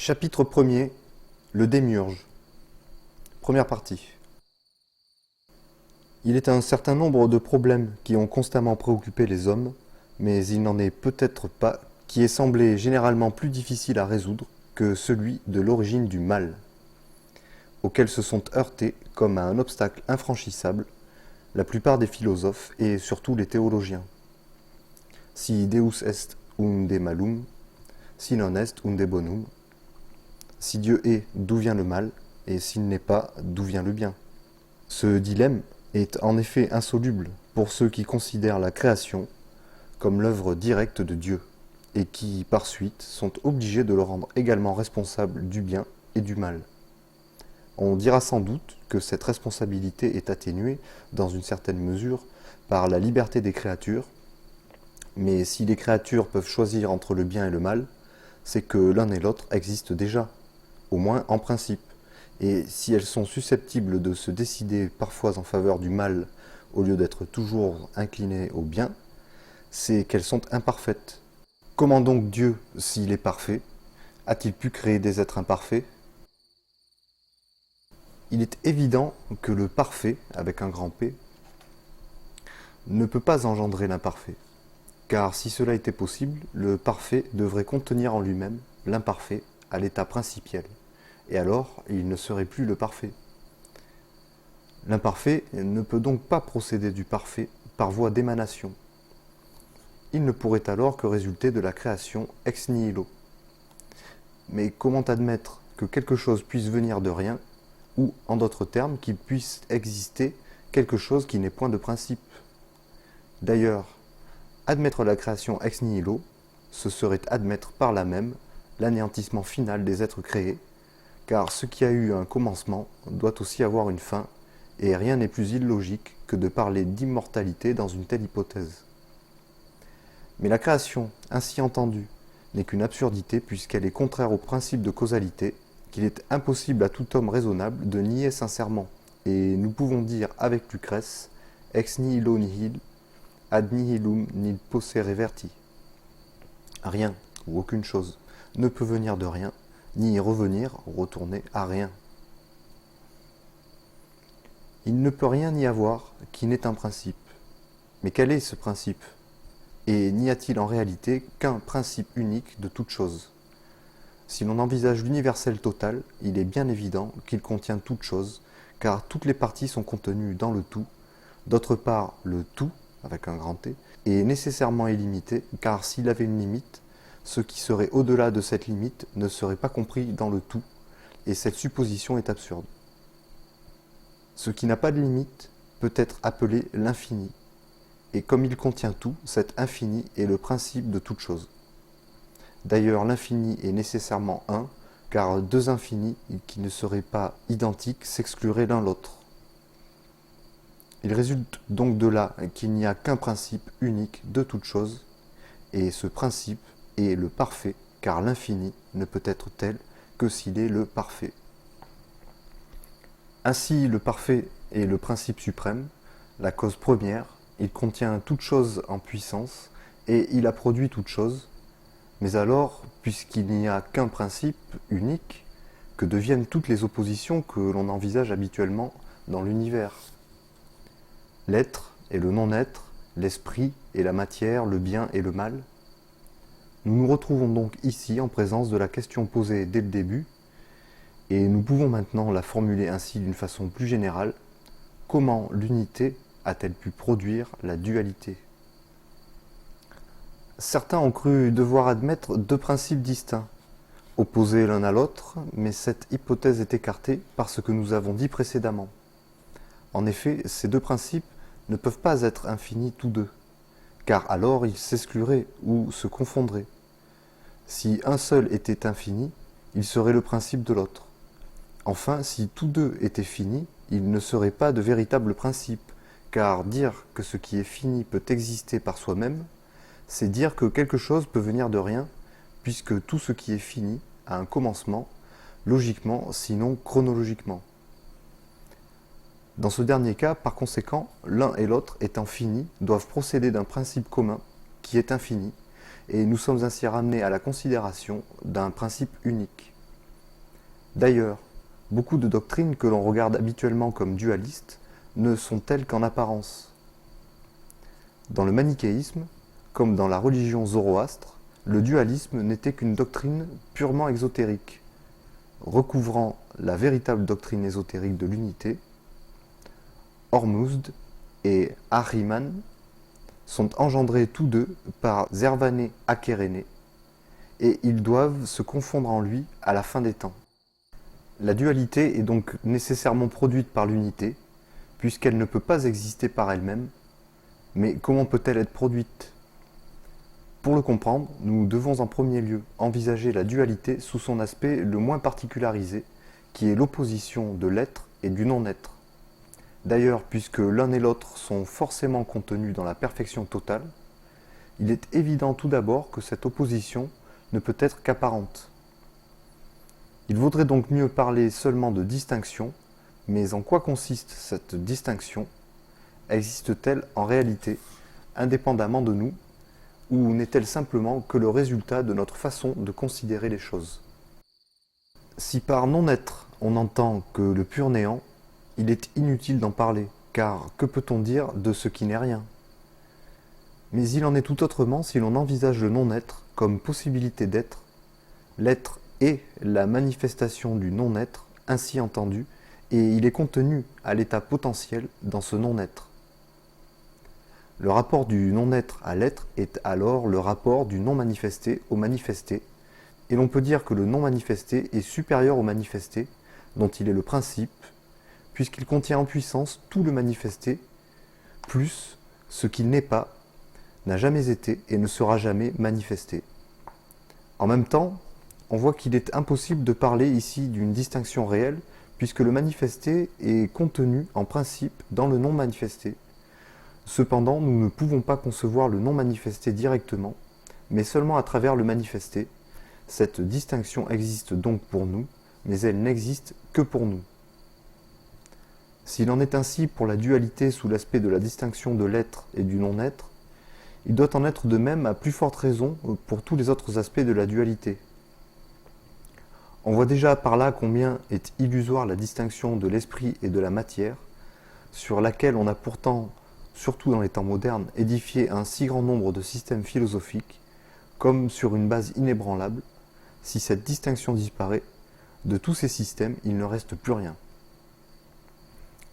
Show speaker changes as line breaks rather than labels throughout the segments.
Chapitre 1er. Le démiurge. Première partie. Il est un certain nombre de problèmes qui ont constamment préoccupé les hommes, mais il n'en est peut-être pas qui ait semblé généralement plus difficile à résoudre que celui de l'origine du mal, auquel se sont heurtés comme à un obstacle infranchissable la plupart des philosophes et surtout les théologiens. Si Deus est unde malum, si non est unde bonum. Si Dieu est, d'où vient le mal, et s'il n'est pas, d'où vient le bien? Ce dilemme est en effet insoluble pour ceux qui considèrent la création comme l'œuvre directe de Dieu, et qui, par suite, sont obligés de le rendre également responsable du bien et du mal. On dira sans doute que cette responsabilité est atténuée, dans une certaine mesure, par la liberté des créatures, mais si les créatures peuvent choisir entre le bien et le mal, c'est que l'un et l'autre existent déjà, au moins en principe, et si elles sont susceptibles de se décider parfois en faveur du mal au lieu d'être toujours inclinées au bien, c'est qu'elles sont imparfaites. Comment donc Dieu, s'il est parfait, a-t-il pu créer des êtres imparfaits? Il est évident que le parfait, avec un grand P, ne peut pas engendrer l'imparfait, car si cela était possible, le parfait devrait contenir en lui-même l'imparfait à l'état principiel, et alors il ne serait plus le parfait. L'imparfait ne peut donc pas procéder du parfait par voie d'émanation. Il ne pourrait alors que résulter de la création ex nihilo. Mais comment admettre que quelque chose puisse venir de rien, ou, en d'autres termes, qu'il puisse exister quelque chose qui n'est point de principe? D'ailleurs, admettre la création ex nihilo, ce serait admettre par là même l'anéantissement final des êtres créés, car ce qui a eu un commencement doit aussi avoir une fin, et rien n'est plus illogique que de parler d'immortalité dans une telle hypothèse. Mais la création, ainsi entendue, n'est qu'une absurdité puisqu'elle est contraire au principe de causalité, qu'il est impossible à tout homme raisonnable de nier sincèrement, et nous pouvons dire avec Lucrèce « ex nihilo nihil, ad nihilum nil posse reverti ». Rien, ou aucune chose, ne peut venir de rien, ni revenir, retourner à rien. Il ne peut rien y avoir qui n'ait un principe. Mais quel est ce principe? Et n'y a-t-il en réalité qu'un principe unique de toute chose? Si l'on envisage l'universel total, il est bien évident qu'il contient toute chose, car toutes les parties sont contenues dans le tout. D'autre part, le tout, avec un grand T, est nécessairement illimité, car s'il avait une limite, ce qui serait au-delà de cette limite ne serait pas compris dans le tout, et cette supposition est absurde. Ce qui n'a pas de limite peut être appelé l'infini, et comme il contient tout, cet infini est le principe de toute chose. D'ailleurs, l'infini est nécessairement un, car deux infinis qui ne seraient pas identiques s'excluraient l'un l'autre. Il résulte donc de là qu'il n'y a qu'un principe unique de toute chose, et ce principe est le parfait, car l'infini ne peut être tel que s'il est le parfait. Ainsi, le parfait est le principe suprême, la cause première, il contient toute chose en puissance, et il a produit toute chose. Mais alors, puisqu'il n'y a qu'un principe unique, que deviennent toutes les oppositions que l'on envisage habituellement dans l'univers? L'être et le non-être, l'esprit et la matière, le bien et le mal? Nous nous retrouvons donc ici en présence de la question posée dès le début, et nous pouvons maintenant la formuler ainsi d'une façon plus générale. Comment l'unité a-t-elle pu produire la dualité? Certains ont cru devoir admettre deux principes distincts, opposés l'un à l'autre, mais cette hypothèse est écartée par ce que nous avons dit précédemment. En effet, ces deux principes ne peuvent pas être infinis tous deux, car alors ils s'excluraient ou se confondraient. Si un seul était infini, il serait le principe de l'autre. Enfin, si tous deux étaient finis, il ne serait pas de véritable principe, car dire que ce qui est fini peut exister par soi-même, c'est dire que quelque chose peut venir de rien, puisque tout ce qui est fini a un commencement, logiquement, sinon chronologiquement. Dans ce dernier cas, par conséquent, l'un et l'autre étant finis, doivent procéder d'un principe commun, qui est infini, et nous sommes ainsi ramenés à la considération d'un principe unique. D'ailleurs, beaucoup de doctrines que l'on regarde habituellement comme dualistes ne sont telles qu'en apparence. Dans le manichéisme, comme dans la religion zoroastre, le dualisme n'était qu'une doctrine purement exotérique, recouvrant la véritable doctrine ésotérique de l'unité. Ormuzd et Ahriman sont engendrés tous deux par Zervané Akéréné, et ils doivent se confondre en lui à la fin des temps. La dualité est donc nécessairement produite par l'unité, puisqu'elle ne peut pas exister par elle-même. Mais comment peut-elle être produite? Pour le comprendre, nous devons en premier lieu envisager la dualité sous son aspect le moins particularisé, qui est l'opposition de l'être et du non-être. D'ailleurs, puisque l'un et l'autre sont forcément contenus dans la perfection totale, il est évident tout d'abord que cette opposition ne peut être qu'apparente. Il vaudrait donc mieux parler seulement de distinction, mais en quoi consiste cette distinction? Existe-t-elle en réalité, indépendamment de nous, ou n'est-elle simplement que le résultat de notre façon de considérer les choses? Si par non-être on entend que le pur néant, il est inutile d'en parler, car que peut-on dire de ce qui n'est rien? Mais il en est tout autrement si l'on envisage le non-être comme possibilité d'être. L'être est la manifestation du non-être, ainsi entendu, et il est contenu à l'état potentiel dans ce non-être. Le rapport du non-être à l'être est alors le rapport du non-manifesté au manifesté, et l'on peut dire que le non-manifesté est supérieur au manifesté, dont il est le principe, puisqu'il contient en puissance tout le manifesté, plus ce qu'il n'est pas, n'a jamais été et ne sera jamais manifesté. En même temps, on voit qu'il est impossible de parler ici d'une distinction réelle, puisque le manifesté est contenu en principe dans le non-manifesté. Cependant, nous ne pouvons pas concevoir le non-manifesté directement, mais seulement à travers le manifesté. Cette distinction existe donc pour nous, mais elle n'existe que pour nous. S'il en est ainsi pour la dualité sous l'aspect de la distinction de l'être et du non-être, il doit en être de même à plus forte raison pour tous les autres aspects de la dualité. On voit déjà par là combien est illusoire la distinction de l'esprit et de la matière, sur laquelle on a pourtant, surtout dans les temps modernes, édifié un si grand nombre de systèmes philosophiques, comme sur une base inébranlable. Si cette distinction disparaît, de tous ces systèmes, il ne reste plus rien.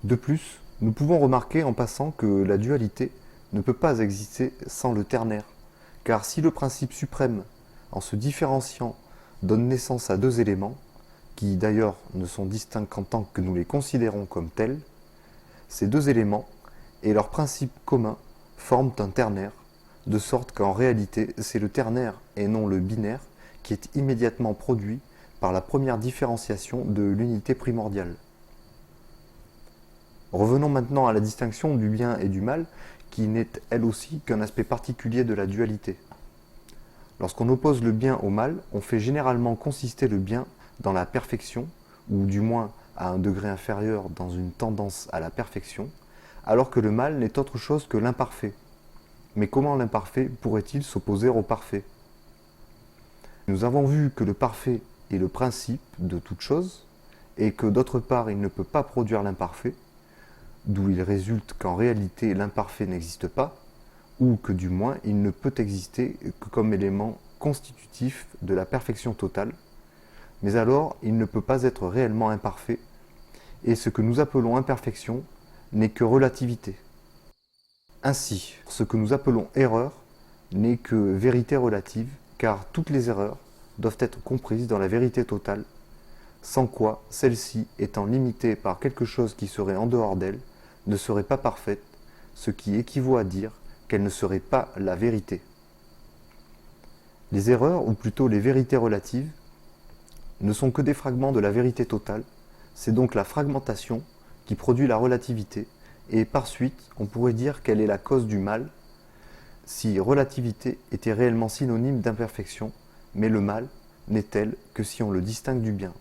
De plus, nous pouvons remarquer en passant que la dualité ne peut pas exister sans le ternaire, car si le principe suprême, en se différenciant, donne naissance à deux éléments, qui d'ailleurs ne sont distincts qu'en tant que nous les considérons comme tels, ces deux éléments et leurs principes communs forment un ternaire, de sorte qu'en réalité c'est le ternaire et non le binaire qui est immédiatement produit par la première différenciation de l'unité primordiale. Revenons maintenant à la distinction du bien et du mal, qui n'est elle aussi qu'un aspect particulier de la dualité. Lorsqu'on oppose le bien au mal, on fait généralement consister le bien dans la perfection, ou du moins à un degré inférieur dans une tendance à la perfection, alors que le mal n'est autre chose que l'imparfait. Mais comment l'imparfait pourrait-il s'opposer au parfait? Nous avons vu que le parfait est le principe de toute chose, et que d'autre part il ne peut pas produire l'imparfait, d'où il résulte qu'en réalité l'imparfait n'existe pas, ou que du moins il ne peut exister que comme élément constitutif de la perfection totale, mais alors il ne peut pas être réellement imparfait, et ce que nous appelons imperfection n'est que relativité. Ainsi, ce que nous appelons erreur n'est que vérité relative, car toutes les erreurs doivent être comprises dans la vérité totale, sans quoi celle-ci, étant limitée par quelque chose qui serait en dehors d'elle, ne serait pas parfaite, ce qui équivaut à dire qu'elle ne serait pas la vérité. Les erreurs, ou plutôt les vérités relatives, ne sont que des fragments de la vérité totale, c'est donc la fragmentation qui produit la relativité, et par suite, on pourrait dire qu'elle est la cause du mal, si relativité était réellement synonyme d'imperfection, mais le mal n'est tel que si on le distingue du bien.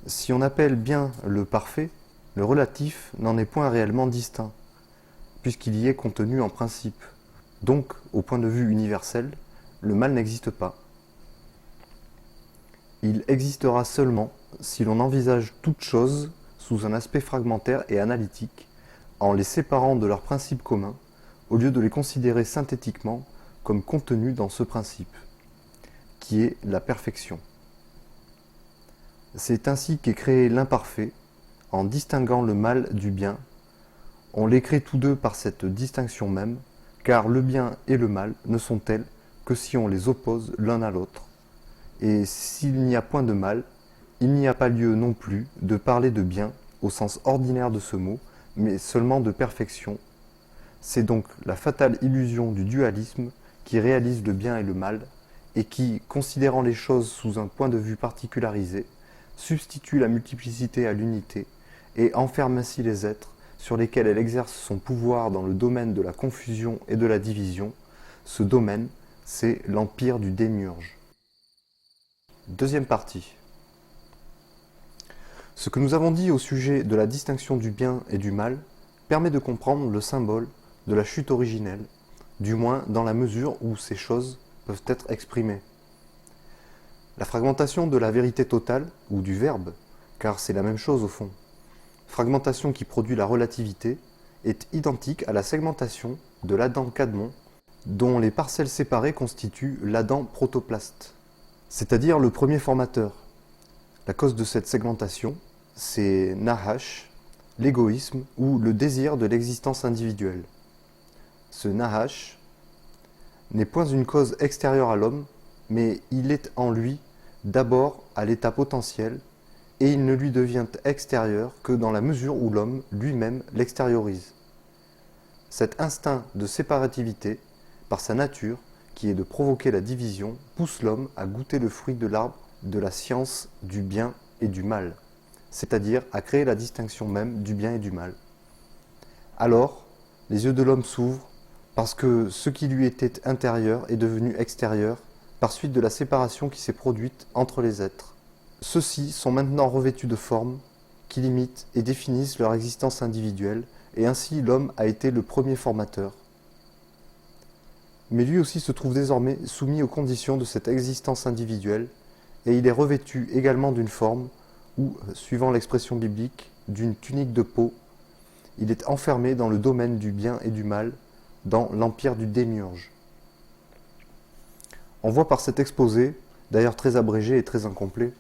Si on appelle bien le parfait, le relatif n'en est point réellement distinct, puisqu'il y est contenu en principe. Donc, au point de vue universel, le mal n'existe pas. Il existera seulement si l'on envisage toute chose sous un aspect fragmentaire et analytique, en les séparant de leurs principes communs, au lieu de les considérer synthétiquement comme contenus dans ce principe, qui est la perfection. C'est ainsi qu'est créé l'imparfait, en distinguant le mal du bien. On les crée tous deux par cette distinction même, car le bien et le mal ne sont tels que si on les oppose l'un à l'autre. Et s'il n'y a point de mal, il n'y a pas lieu non plus de parler de bien au sens ordinaire de ce mot, mais seulement de perfection. C'est donc la fatale illusion du dualisme qui réalise le bien et le mal, et qui, considérant les choses sous un point de vue particularisé, substitue la multiplicité à l'unité, et enferme ainsi les êtres sur lesquels elle exerce son pouvoir dans le domaine de la confusion et de la division. Ce domaine, c'est l'empire du démiurge. Deuxième partie. Ce que nous avons dit au sujet de la distinction du bien et du mal permet de comprendre le symbole de la chute originelle, du moins dans la mesure où ces choses peuvent être exprimées. La fragmentation de la vérité totale, ou du verbe, car c'est la même chose au fond, fragmentation qui produit la relativité, est identique à la segmentation de l'Adam Kadmon, dont les parcelles séparées constituent l'Adam protoplaste, c'est-à-dire le premier formateur. La cause de cette segmentation, c'est Nahash, l'égoïsme ou le désir de l'existence individuelle. Ce Nahash n'est point une cause extérieure à l'homme, mais il est en lui d'abord à l'état potentiel, et il ne lui devient extérieur que dans la mesure où l'homme lui-même l'extériorise. Cet instinct de séparativité, par sa nature, qui est de provoquer la division, pousse l'homme à goûter le fruit de l'arbre de la science du bien et du mal, c'est-à-dire à créer la distinction même du bien et du mal. Alors, les yeux de l'homme s'ouvrent, parce que ce qui lui était intérieur est devenu extérieur, par suite de la séparation qui s'est produite entre les êtres. Ceux-ci sont maintenant revêtus de formes qui limitent et définissent leur existence individuelle, et ainsi l'homme a été le premier formateur. Mais lui aussi se trouve désormais soumis aux conditions de cette existence individuelle, et il est revêtu également d'une forme, ou, suivant l'expression biblique, d'une tunique de peau. Il est enfermé dans le domaine du bien et du mal, dans l'empire du démiurge. On voit par cet exposé, d'ailleurs très abrégé et très incomplet,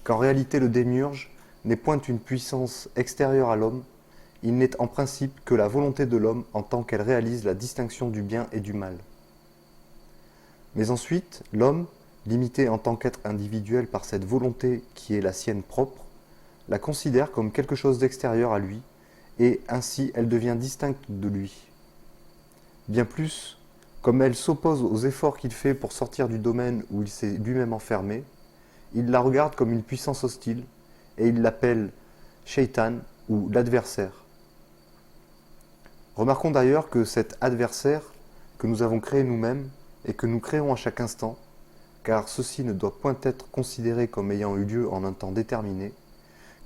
qu'en réalité le démiurge n'est point une puissance extérieure à l'homme, il n'est en principe que la volonté de l'homme en tant qu'elle réalise la distinction du bien et du mal. Mais ensuite, l'homme, limité en tant qu'être individuel par cette volonté qui est la sienne propre, la considère comme quelque chose d'extérieur à lui, et ainsi elle devient distincte de lui. Bien plus, comme elle s'oppose aux efforts qu'il fait pour sortir du domaine où il s'est lui-même enfermé, il la regarde comme une puissance hostile, et il l'appelle Shaitan ou l'adversaire. Remarquons d'ailleurs que cet adversaire que nous avons créé nous-mêmes et que nous créons à chaque instant, car ceci ne doit point être considéré comme ayant eu lieu en un temps déterminé,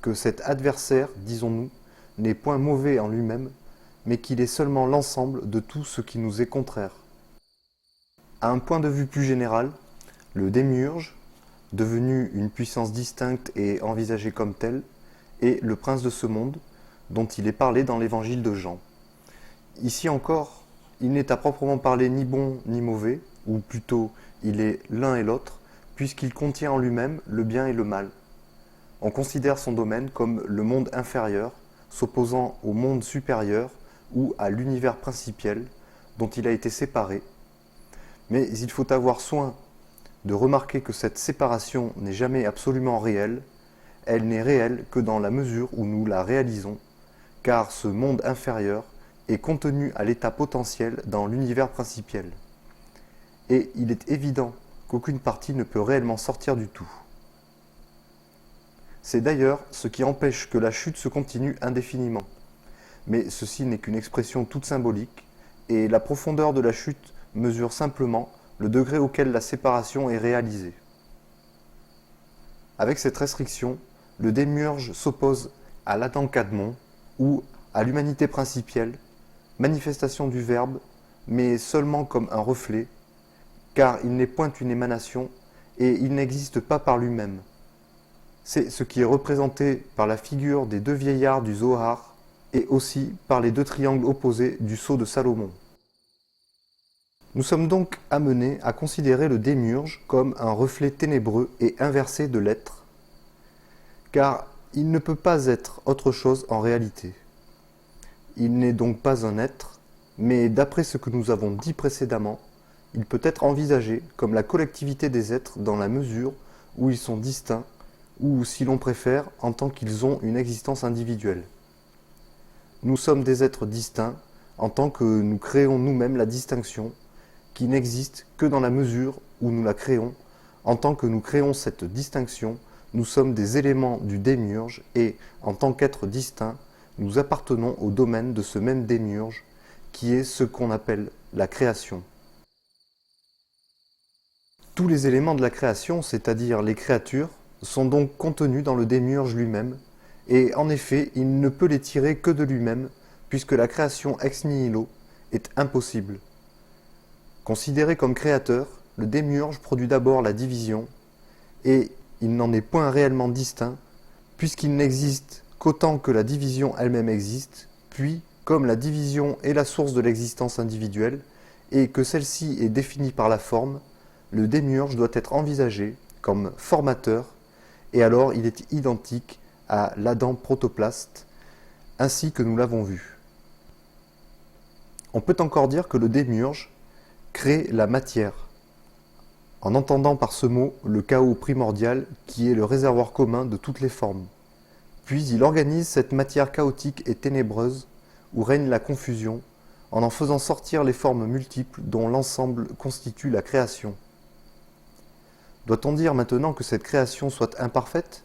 que cet adversaire, disons-nous, n'est point mauvais en lui-même, mais qu'il est seulement l'ensemble de tout ce qui nous est contraire. À un point de vue plus général, le démiurge, devenu une puissance distincte et envisagée comme telle, est le prince de ce monde, dont il est parlé dans l'évangile de Jean. Ici encore, il n'est à proprement parler ni bon ni mauvais, ou plutôt il est l'un et l'autre, puisqu'il contient en lui-même le bien et le mal. On considère son domaine comme le monde inférieur, s'opposant au monde supérieur ou à l'univers principiel dont il a été séparé. Mais il faut avoir soin de remarquer que cette séparation n'est jamais absolument réelle, elle n'est réelle que dans la mesure où nous la réalisons, car ce monde inférieur est contenu à l'état potentiel dans l'univers principiel. Et il est évident qu'aucune partie ne peut réellement sortir du tout. C'est d'ailleurs ce qui empêche que la chute se continue indéfiniment. Mais ceci n'est qu'une expression toute symbolique, et la profondeur de la chute mesure simplement le degré auquel la séparation est réalisée. Avec cette restriction, le démiurge s'oppose à l'Adam Kadmon, ou à l'humanité principielle, manifestation du Verbe, mais seulement comme un reflet, car il n'est point une émanation, et il n'existe pas par lui-même. C'est ce qui est représenté par la figure des deux vieillards du Zohar et aussi par les deux triangles opposés du sceau de Salomon. Nous sommes donc amenés à considérer le démiurge comme un reflet ténébreux et inversé de l'être, car il ne peut pas être autre chose en réalité. Il n'est donc pas un être, mais d'après ce que nous avons dit précédemment, il peut être envisagé comme la collectivité des êtres dans la mesure où ils sont distincts, ou si l'on préfère, en tant qu'ils ont une existence individuelle. Nous sommes des êtres distincts en tant que nous créons nous-mêmes la distinction, qui n'existe que dans la mesure où nous la créons. En tant que nous créons cette distinction, nous sommes des éléments du démiurge et, en tant qu'êtres distincts, nous appartenons au domaine de ce même démiurge, qui est ce qu'on appelle la création. Tous les éléments de la création, c'est-à-dire les créatures, sont donc contenus dans le démiurge lui-même, et en effet, il ne peut les tirer que de lui-même, puisque la création ex nihilo est impossible. Considéré comme créateur, le démiurge produit d'abord la division, et il n'en est point réellement distinct, puisqu'il n'existe qu'autant que la division elle-même existe, puis, comme la division est la source de l'existence individuelle, et que celle-ci est définie par la forme, le démiurge doit être envisagé comme formateur, et alors il est identique à l'Adam protoplaste, ainsi que nous l'avons vu. On peut encore dire que le démiurge crée la matière, en entendant par ce mot le chaos primordial qui est le réservoir commun de toutes les formes. Puis il organise cette matière chaotique et ténébreuse où règne la confusion, en faisant sortir les formes multiples dont l'ensemble constitue la création. Doit-on dire maintenant que cette création soit imparfaite ?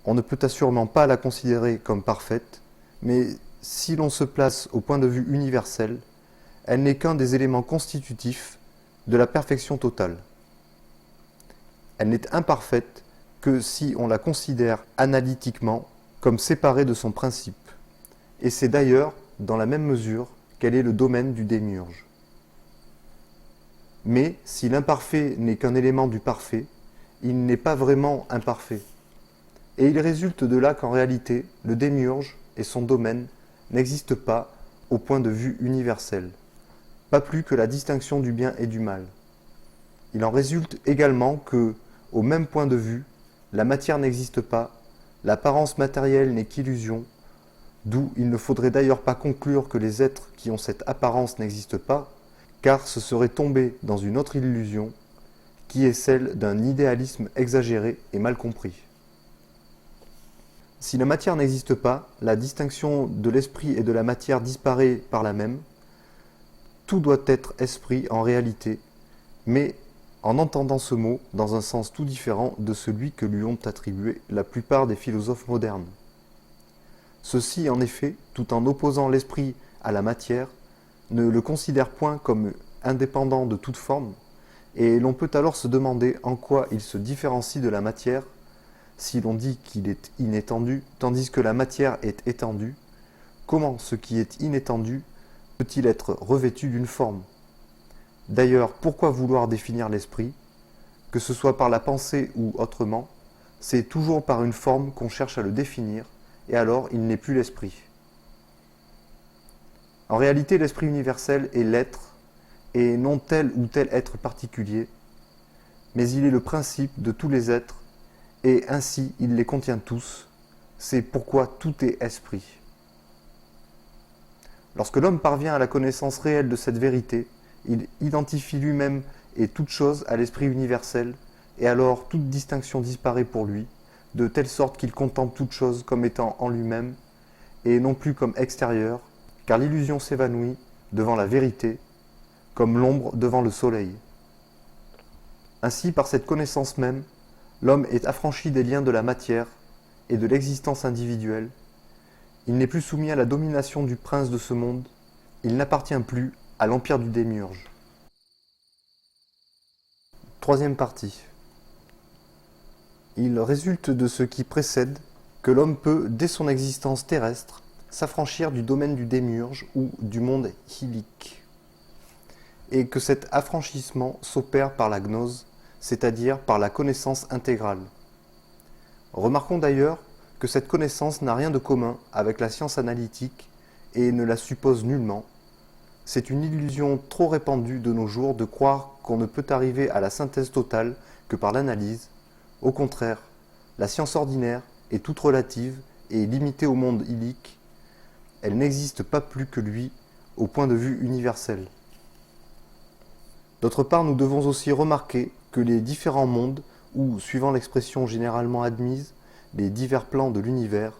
On ne peut assurément pas la considérer comme parfaite, mais si l'on se place au point de vue universel, elle n'est qu'un des éléments constitutifs de la perfection totale. Elle n'est imparfaite que si on la considère analytiquement comme séparée de son principe. Et c'est d'ailleurs dans la même mesure qu'elle est le domaine du démiurge. Mais si l'imparfait n'est qu'un élément du parfait, il n'est pas vraiment imparfait. Et il résulte de là qu'en réalité, le démiurge et son domaine n'existent pas au point de vue universel, pas plus que la distinction du bien et du mal. Il en résulte également que, au même point de vue, la matière n'existe pas, l'apparence matérielle n'est qu'illusion, d'où il ne faudrait d'ailleurs pas conclure que les êtres qui ont cette apparence n'existent pas, car ce serait tomber dans une autre illusion, qui est celle d'un idéalisme exagéré et mal compris. Si la matière n'existe pas, la distinction de l'esprit et de la matière disparaît par là même. Tout doit être esprit en réalité, mais en entendant ce mot dans un sens tout différent de celui que lui ont attribué la plupart des philosophes modernes. Ceux-ci, en effet, tout en opposant l'esprit à la matière, ne le considèrent point comme indépendant de toute forme, et l'on peut alors se demander en quoi il se différencie de la matière, si l'on dit qu'il est inétendu, tandis que la matière est étendue. Comment ce qui est inétendu peut-il être revêtu d'une forme ? D'ailleurs, pourquoi vouloir définir l'esprit ? Que ce soit par la pensée ou autrement, c'est toujours par une forme qu'on cherche à le définir, et alors il n'est plus l'esprit. En réalité, l'esprit universel est l'être, et non tel ou tel être particulier, mais il est le principe de tous les êtres, et ainsi il les contient tous. C'est pourquoi tout est esprit. Lorsque l'homme parvient à la connaissance réelle de cette vérité, il identifie lui-même et toute chose à l'esprit universel, et alors toute distinction disparaît pour lui, de telle sorte qu'il contemple toute chose comme étant en lui-même, et non plus comme extérieure, car l'illusion s'évanouit devant la vérité, comme l'ombre devant le soleil. Ainsi, par cette connaissance même, l'homme est affranchi des liens de la matière et de l'existence individuelle. Il n'est plus soumis à la domination du prince de ce monde, il n'appartient plus à l'empire du démiurge. Troisième partie. Il résulte de ce qui précède que l'homme peut, dès son existence terrestre, s'affranchir du domaine du démiurge ou du monde hylique, et que cet affranchissement s'opère par la gnose, c'est-à-dire par la connaissance intégrale. Remarquons d'ailleurs que cette connaissance n'a rien de commun avec la science analytique et ne la suppose nullement. C'est une illusion trop répandue de nos jours de croire qu'on ne peut arriver à la synthèse totale que par l'analyse. Au contraire, la science ordinaire est toute relative et limitée au monde illique. Elle n'existe pas plus que lui au point de vue universel. D'autre part, nous devons aussi remarquer que les différents mondes, ou, suivant l'expression généralement admise, les divers plans de l'univers,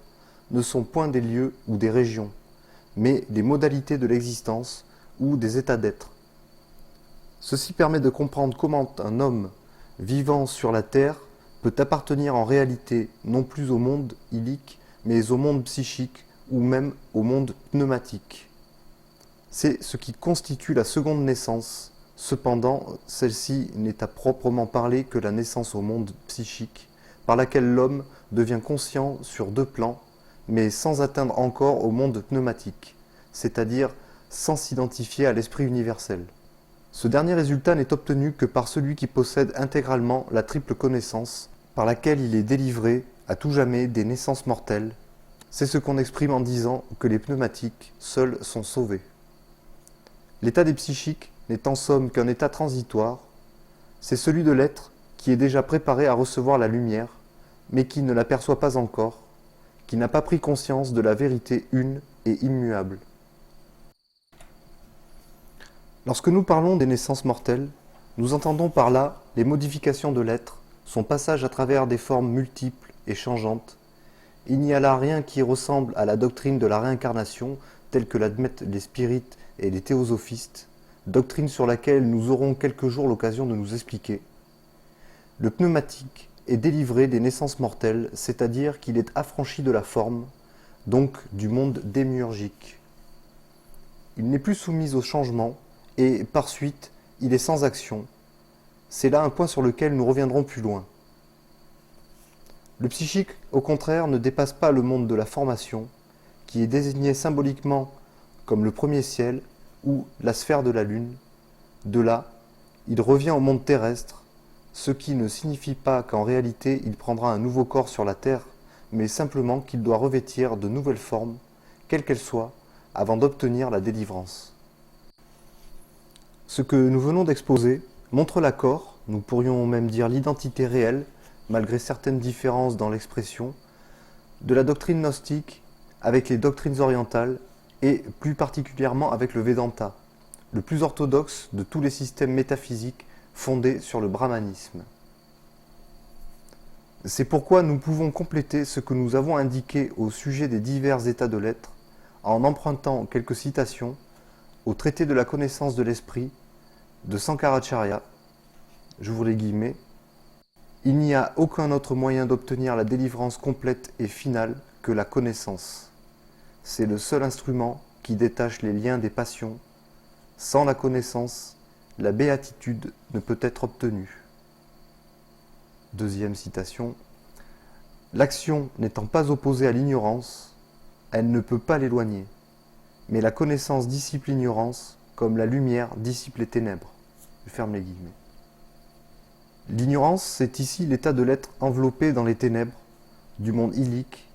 ne sont point des lieux ou des régions, mais des modalités de l'existence ou des états d'être. Ceci permet de comprendre comment un homme vivant sur la Terre peut appartenir en réalité non plus au monde illique, mais au monde psychique ou même au monde pneumatique. C'est ce qui constitue la seconde naissance. Cependant, celle-ci n'est à proprement parler que la naissance au monde psychique, par laquelle l'homme devient conscient sur deux plans, mais sans atteindre encore au monde pneumatique, c'est-à-dire sans s'identifier à l'esprit universel. Ce dernier résultat n'est obtenu que par celui qui possède intégralement la triple connaissance, par laquelle il est délivré à tout jamais des naissances mortelles. C'est ce qu'on exprime en disant que les pneumatiques seuls sont sauvés. L'état des psychiques n'est en somme qu'un état transitoire, c'est celui de l'être qui est déjà préparé à recevoir la lumière, mais qui ne l'aperçoit pas encore, qui n'a pas pris conscience de la vérité une et immuable. Lorsque nous parlons des naissances mortelles, nous entendons par là les modifications de l'être, son passage à travers des formes multiples et changeantes. Il n'y a là rien qui ressemble à la doctrine de la réincarnation telle que l'admettent les spirites et les théosophistes, doctrine sur laquelle nous aurons quelque jour l'occasion de nous expliquer. Le pneumatique est délivré des naissances mortelles, c'est-à-dire qu'il est affranchi de la forme, donc du monde démiurgique. Il n'est plus soumis au changement, et par suite, il est sans action. C'est là un point sur lequel nous reviendrons plus loin. Le psychique, au contraire, ne dépasse pas le monde de la formation, qui est désigné symboliquement comme le premier ciel ou la sphère de la Lune. De là, il revient au monde terrestre, ce qui ne signifie pas qu'en réalité il prendra un nouveau corps sur la Terre, mais simplement qu'il doit revêtir de nouvelles formes, quelles qu'elles soient, avant d'obtenir la délivrance. Ce que nous venons d'exposer montre l'accord, nous pourrions même dire l'identité réelle, malgré certaines différences dans l'expression, de la doctrine gnostique avec les doctrines orientales et plus particulièrement avec le Vedanta, le plus orthodoxe de tous les systèmes métaphysiques fondés sur le brahmanisme. C'est pourquoi nous pouvons compléter ce que nous avons indiqué au sujet des divers états de l'être en empruntant quelques citations au traité de la connaissance de l'esprit de Sankaracharya, j'ouvre les guillemets, « Il n'y a aucun autre moyen d'obtenir la délivrance complète et finale que la connaissance. C'est le seul instrument qui détache les liens des passions. Sans la connaissance, la béatitude ne peut être obtenue. » Deuxième citation. « L'action n'étant pas opposée à l'ignorance, elle ne peut pas l'éloigner. Mais la connaissance dissipe l'ignorance, comme la lumière dissipe les ténèbres. » Je ferme les guillemets. L'ignorance, c'est ici l'état de l'être enveloppé dans les ténèbres, du monde illique,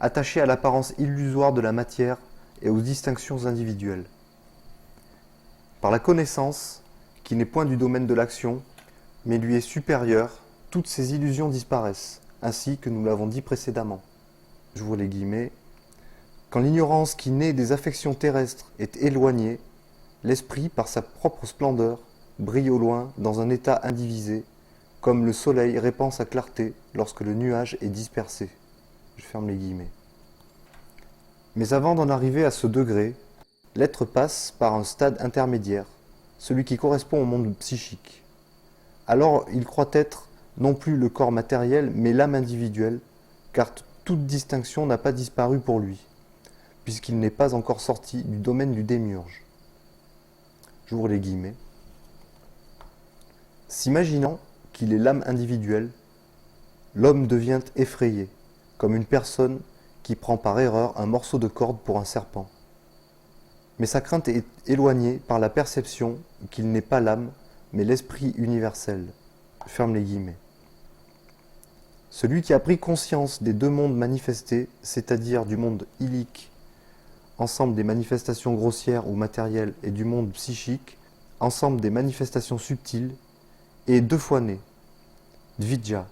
attaché à l'apparence illusoire de la matière et aux distinctions individuelles. Par la connaissance, qui n'est point du domaine de l'action, mais lui est supérieure, toutes ces illusions disparaissent, ainsi que nous l'avons dit précédemment. J'ouvre les guillemets. Quand l'ignorance qui naît des affections terrestres est éloignée, l'esprit, par sa propre splendeur, brille au loin dans un état indivisé, comme le soleil répand sa clarté lorsque le nuage est dispersé. Je ferme les guillemets. Mais avant d'en arriver à ce degré, l'être passe par un stade intermédiaire, celui qui correspond au monde psychique. Alors il croit être non plus le corps matériel, mais l'âme individuelle, car toute distinction n'a pas disparu pour lui, puisqu'il n'est pas encore sorti du domaine du démiurge. J'ouvre les guillemets. S'imaginant qu'il est l'âme individuelle, l'homme devient effrayé, comme une personne qui prend par erreur un morceau de corde pour un serpent. Mais sa crainte est éloignée par la perception qu'il n'est pas l'âme, mais l'esprit universel. Ferme les guillemets. Celui qui a pris conscience des deux mondes manifestés, c'est-à-dire du monde illique, ensemble des manifestations grossières ou matérielles, et du monde psychique, ensemble des manifestations subtiles, est deux fois né, Dvijja.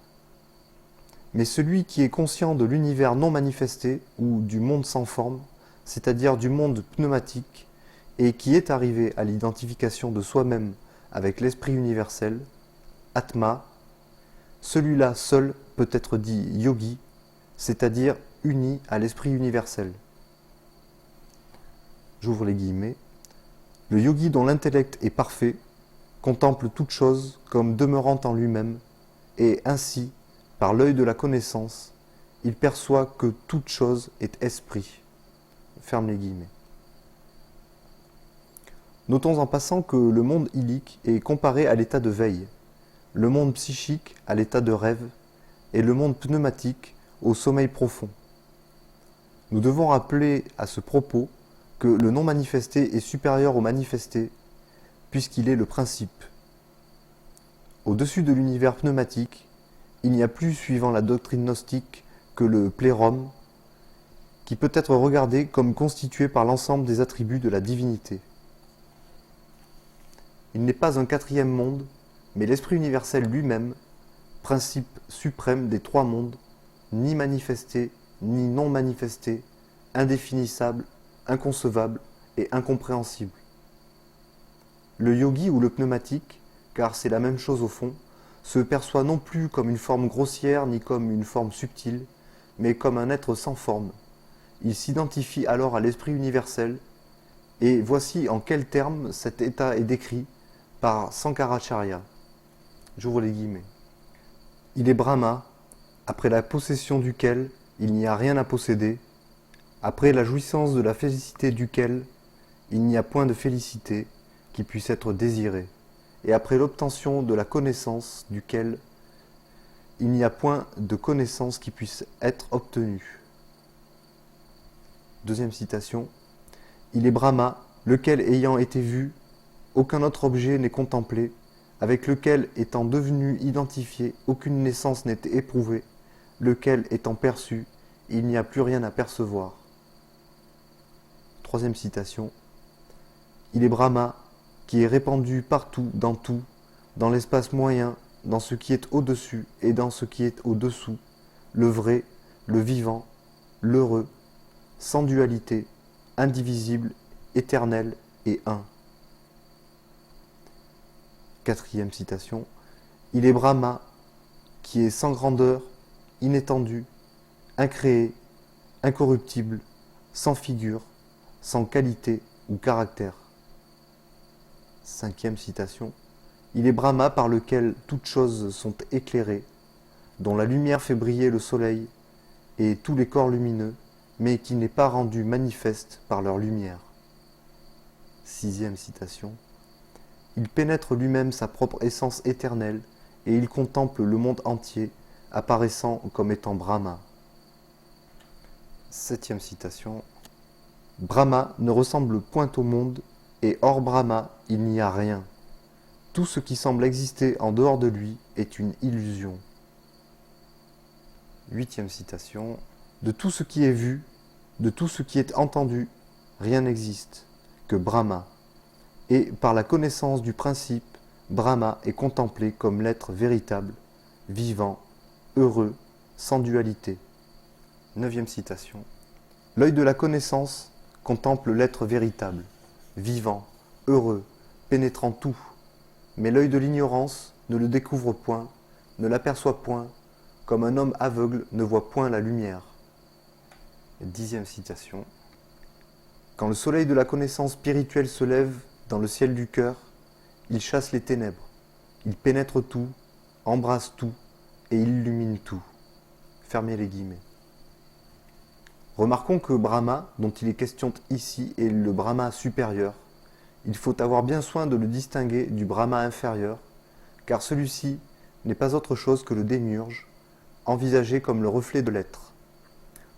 Mais celui qui est conscient de l'univers non manifesté, ou du monde sans forme, c'est-à-dire du monde pneumatique, et qui est arrivé à l'identification de soi-même avec l'esprit universel, Atma, celui-là seul peut être dit yogi, c'est-à-dire uni à l'esprit universel. J'ouvre les guillemets. Le yogi dont l'intellect est parfait contemple toute chose comme demeurant en lui-même, et ainsi, par l'œil de la connaissance, il perçoit que toute chose est esprit. Ferme les guillemets. Notons en passant que le monde illique est comparé à l'état de veille, le monde psychique à l'état de rêve, et le monde pneumatique au sommeil profond. Nous devons rappeler à ce propos que le non manifesté est supérieur au manifesté, puisqu'il est le principe. Au-dessus de l'univers pneumatique, il n'y a plus, suivant la doctrine gnostique, que le plérum, qui peut être regardé comme constitué par l'ensemble des attributs de la divinité. Il n'est pas un quatrième monde, mais l'esprit universel lui-même, principe suprême des trois mondes, ni manifesté, ni non manifesté, indéfinissable, inconcevable et incompréhensible. Le yogi ou le pneumatique, car c'est la même chose au fond, se perçoit non plus comme une forme grossière ni comme une forme subtile, mais comme un être sans forme. Il s'identifie alors à l'esprit universel, et voici en quels termes cet état est décrit par Sankaracharya. J'ouvre les guillemets. Il est Brahma, après la possession duquel il n'y a rien à posséder, après la jouissance de la félicité duquel il n'y a point de félicité qui puisse être désirée, et après l'obtention de la connaissance duquel il n'y a point de connaissance qui puisse être obtenue. Deuxième citation. Il est Brahma, lequel ayant été vu, aucun autre objet n'est contemplé, avec lequel étant devenu identifié, aucune naissance n'est éprouvée, lequel étant perçu, il n'y a plus rien à percevoir. Troisième citation. Il est Brahma, qui est répandu partout, dans l'espace moyen, dans ce qui est au-dessus et dans ce qui est au-dessous, le vrai, le vivant, l'heureux, sans dualité, indivisible, éternel et un. Quatrième citation. Il est Brahma, qui est sans grandeur, inétendu, incréé, incorruptible, sans figure, sans qualité ou caractère. Cinquième citation. Il est Brahma par lequel toutes choses sont éclairées, dont la lumière fait briller le soleil et tous les corps lumineux, mais qui n'est pas rendu manifeste par leur lumière. Sixième citation. Il pénètre lui-même sa propre essence éternelle et il contemple le monde entier, apparaissant comme étant Brahma. Septième citation. Brahma ne ressemble point au monde, et hors Brahma, il n'y a rien. Tout ce qui semble exister en dehors de lui est une illusion. Huitième citation. De tout ce qui est vu, de tout ce qui est entendu, rien n'existe que Brahma. Et par la connaissance du principe, Brahma est contemplé comme l'être véritable, vivant, heureux, sans dualité. Neuvième citation. L'œil de la connaissance contemple l'être véritable, vivant, heureux, pénétrant tout, mais l'œil de l'ignorance ne le découvre point, ne l'aperçoit point, comme un homme aveugle ne voit point la lumière. Dixième citation. Quand le soleil de la connaissance spirituelle se lève dans le ciel du cœur, il chasse les ténèbres, il pénètre tout, embrasse tout et illumine tout. Fermez les guillemets. Remarquons que Brahma, dont il est question ici, est le Brahma supérieur. Il faut avoir bien soin de le distinguer du Brahma inférieur, car celui-ci n'est pas autre chose que le démiurge, envisagé comme le reflet de l'être.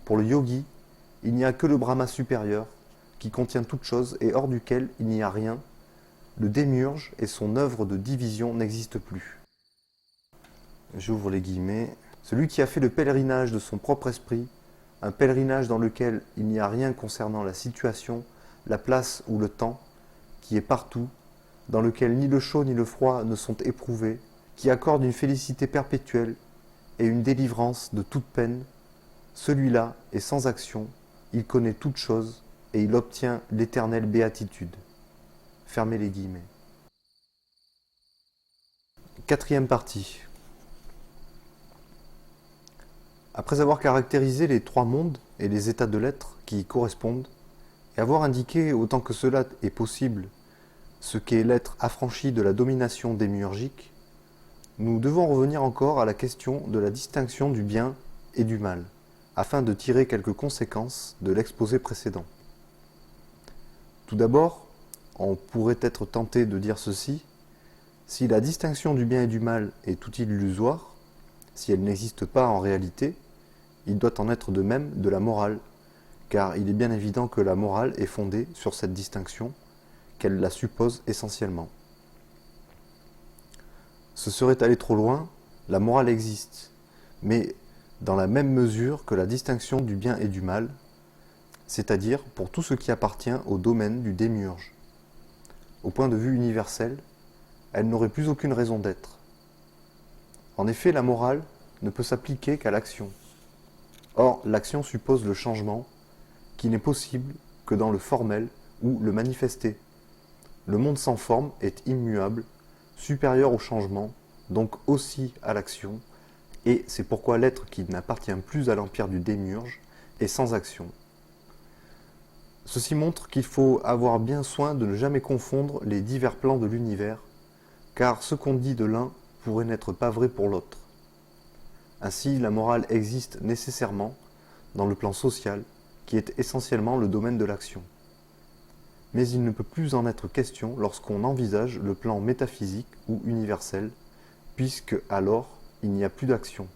Pour le yogi, il n'y a que le Brahma supérieur, qui contient toute chose et hors duquel il n'y a rien. Le démiurge et son œuvre de division n'existent plus. J'ouvre les guillemets. Celui qui a fait le pèlerinage de son propre esprit, un pèlerinage dans lequel il n'y a rien concernant la situation, la place ou le temps, qui est partout, dans lequel ni le chaud ni le froid ne sont éprouvés, qui accorde une félicité perpétuelle et une délivrance de toute peine, celui-là est sans action, il connaît toute chose et il obtient l'éternelle béatitude. Fermez les guillemets. Quatrième partie. Après avoir caractérisé les trois mondes et les états de l'être qui y correspondent, et avoir indiqué autant que cela est possible ce qu'est l'être affranchi de la domination démiurgique, nous devons revenir encore à la question de la distinction du bien et du mal, afin de tirer quelques conséquences de l'exposé précédent. Tout d'abord, on pourrait être tenté de dire ceci: si la distinction du bien et du mal est tout illusoire, si elle n'existe pas en réalité, il doit en être de même de la morale, car il est bien évident que la morale est fondée sur cette distinction, qu'elle la suppose essentiellement. Ce serait aller trop loin, la morale existe, mais dans la même mesure que la distinction du bien et du mal, c'est-à-dire pour tout ce qui appartient au domaine du démiurge. Au point de vue universel, elle n'aurait plus aucune raison d'être. En effet, la morale ne peut s'appliquer qu'à l'action. Or, l'action suppose le changement, qui n'est possible que dans le formel ou le manifesté. Le monde sans forme est immuable, supérieur au changement, donc aussi à l'action, et c'est pourquoi l'être qui n'appartient plus à l'empire du démiurge est sans action. Ceci montre qu'il faut avoir bien soin de ne jamais confondre les divers plans de l'univers, car ce qu'on dit de l'un pourrait n'être pas vrai pour l'autre. Ainsi, la morale existe nécessairement dans le plan social, qui est essentiellement le domaine de l'action. Mais il ne peut plus en être question lorsqu'on envisage le plan métaphysique ou universel, puisque alors il n'y a plus d'action.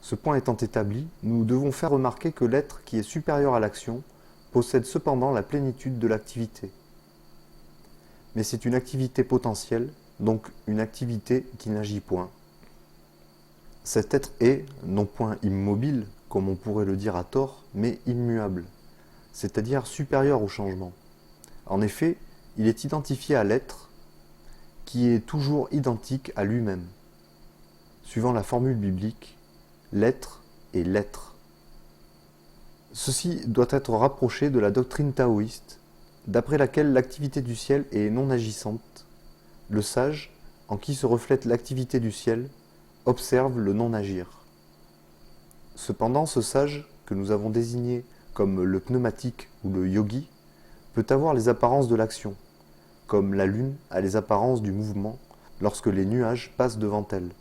Ce point étant établi, nous devons faire remarquer que l'être qui est supérieur à l'action possède cependant la plénitude de l'activité. Mais c'est une activité potentielle, donc une activité qui n'agit point. Cet être est, non point immobile, comme on pourrait le dire à tort, mais immuable, c'est-à-dire supérieur au changement. En effet, il est identifié à l'être, qui est toujours identique à lui-même. Suivant la formule biblique, l'être est l'être. Ceci doit être rapproché de la doctrine taoïste, d'après laquelle l'activité du ciel est non agissante. Le sage, en qui se reflète l'activité du ciel, observe le non-agir. Cependant, ce sage, que nous avons désigné comme le pneumatique ou le yogi, peut avoir les apparences de l'action, comme la lune a les apparences du mouvement lorsque les nuages passent devant elle.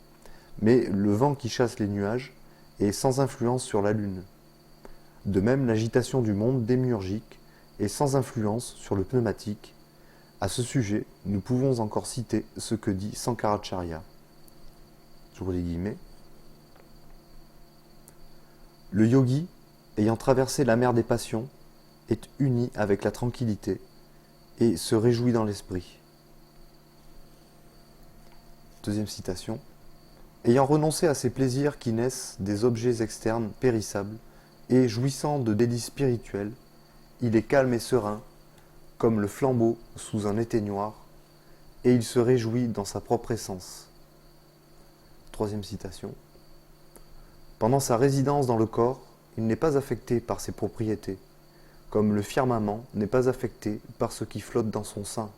Mais le vent qui chasse les nuages est sans influence sur la lune. De même, l'agitation du monde démiurgique est sans influence sur le pneumatique. À ce sujet, nous pouvons encore citer ce que dit Sankaracharya. J'ouvre les guillemets. Le yogi, ayant traversé la mer des passions, est uni avec la tranquillité et se réjouit dans l'esprit. Deuxième citation. Ayant renoncé à ces plaisirs qui naissent des objets externes périssables et jouissant de délices spirituels, il est calme et serein, comme le flambeau sous un éteignoir, et il se réjouit dans sa propre essence. Troisième citation. Pendant sa résidence dans le corps, il n'est pas affecté par ses propriétés, comme le firmament n'est pas affecté par ce qui flotte dans son sein.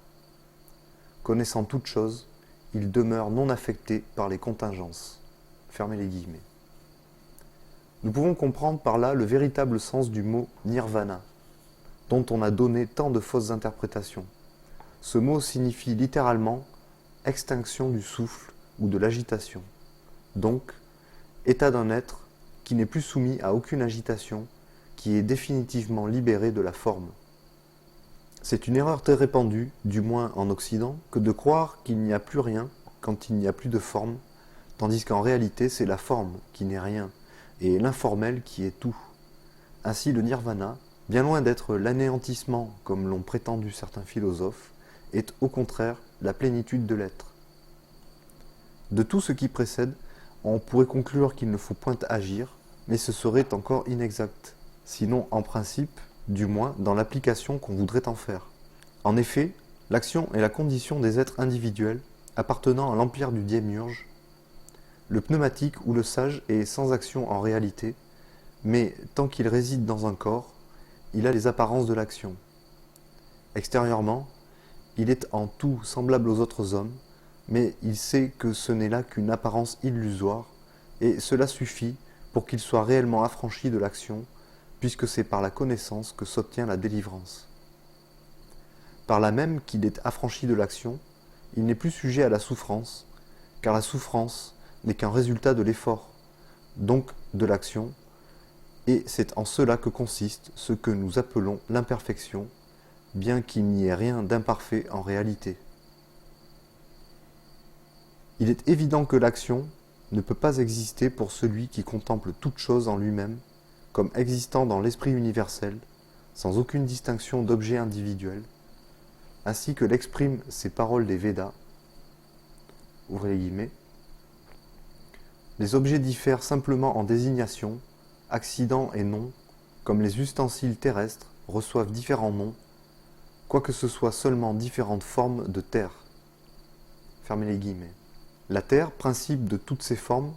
Connaissant toute chose, il demeure non affecté par les contingences. Fermez les guillemets. Nous pouvons comprendre par là le véritable sens du mot nirvana, dont on a donné tant de fausses interprétations. Ce mot signifie littéralement extinction du souffle ou de l'agitation. Donc, état d'un être qui n'est plus soumis à aucune agitation, qui est définitivement libéré de la forme. C'est une erreur très répandue, du moins en Occident, que de croire qu'il n'y a plus rien quand il n'y a plus de forme, tandis qu'en réalité c'est la forme qui n'est rien, et l'informel qui est tout. Ainsi le nirvana, bien loin d'être l'anéantissement comme l'ont prétendu certains philosophes, est au contraire la plénitude de l'être. De tout ce qui précède, On pourrait conclure qu'il ne faut point agir, mais ce serait encore inexact. Sinon, en principe, du moins dans l'application qu'on voudrait en faire. En effet, l'action est la condition des êtres individuels appartenant à l'empire du démiurge. Le pneumatique ou le sage est sans action en réalité, mais tant qu'il réside dans un corps, il a les apparences de l'action. Extérieurement, il est en tout semblable aux autres hommes, mais il sait que ce n'est là qu'une apparence illusoire, et cela suffit pour qu'il soit réellement affranchi de l'action, puisque c'est par la connaissance que s'obtient la délivrance. Par là même qu'il est affranchi de l'action, il n'est plus sujet à la souffrance, car la souffrance n'est qu'un résultat de l'effort, donc de l'action, et c'est en cela que consiste ce que nous appelons l'imperfection, bien qu'il n'y ait rien d'imparfait en réalité. Il est évident que l'action ne peut pas exister pour celui qui contemple toute chose en lui-même, comme existant dans l'esprit universel, sans aucune distinction d'objet individuel, ainsi que l'expriment ces paroles des Védas. Ouvrez les guillemets. Les objets diffèrent simplement en désignation, accident et nom, comme les ustensiles terrestres reçoivent différents noms, quoique ce soit seulement différentes formes de terre. Fermez les guillemets. La terre, principe de toutes ces formes,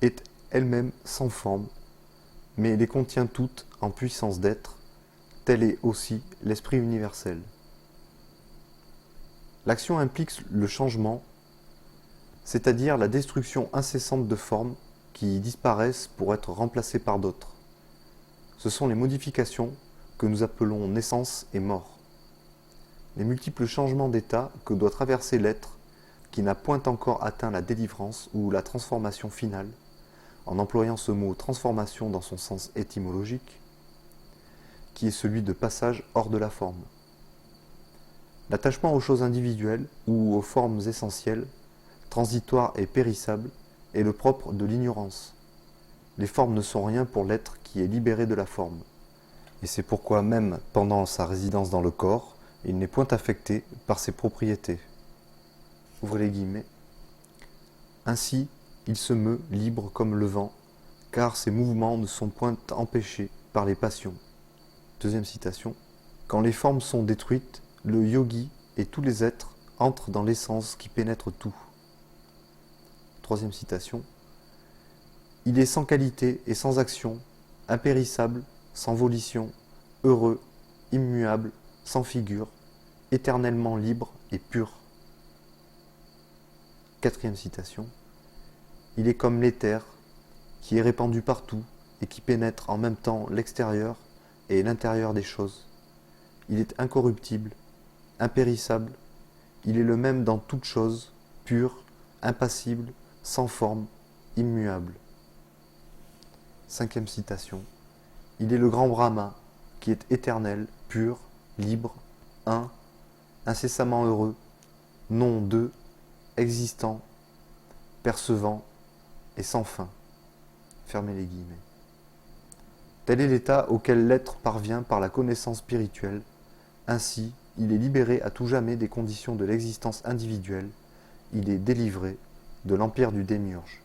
est elle-même sans forme, mais les contient toutes en puissance d'être, tel est aussi l'esprit universel. L'action implique le changement, c'est-à-dire la destruction incessante de formes qui disparaissent pour être remplacées par d'autres. Ce sont les modifications que nous appelons naissance et mort. Les multiples changements d'état que doit traverser l'être qui n'a point encore atteint la délivrance ou la transformation finale, en employant ce mot transformation dans son sens étymologique, qui est celui de passage hors de la forme. L'attachement aux choses individuelles ou aux formes essentielles, transitoires et périssables, est le propre de l'ignorance. Les formes ne sont rien pour l'être qui est libéré de la forme. Et c'est pourquoi même pendant sa résidence dans le corps, il n'est point affecté par ses propriétés. Ouvrez les guillemets. Ainsi, il se meut libre comme le vent, car ses mouvements ne sont point empêchés par les passions. Deuxième citation. Quand les formes sont détruites, le yogi et tous les êtres entrent dans l'essence qui pénètre tout. Troisième citation. Il est sans qualité et sans action, impérissable, sans volition, heureux, immuable, sans figure, éternellement libre et pur. Quatrième citation. Il est comme l'éther, qui est répandu partout et qui pénètre en même temps l'extérieur et l'intérieur des choses. Il est incorruptible, impérissable, il est le même dans toutes choses, pur, impassible, sans forme, immuable. Cinquième citation. Il est le grand Brahma, qui est éternel, pur, libre, un, incessamment heureux, non deux, existant, percevant et sans fin. Fermez les guillemets. Tel est l'état auquel l'être parvient par la connaissance spirituelle. Ainsi, il est libéré à tout jamais des conditions de l'existence individuelle. Il est délivré de l'empire du démiurge.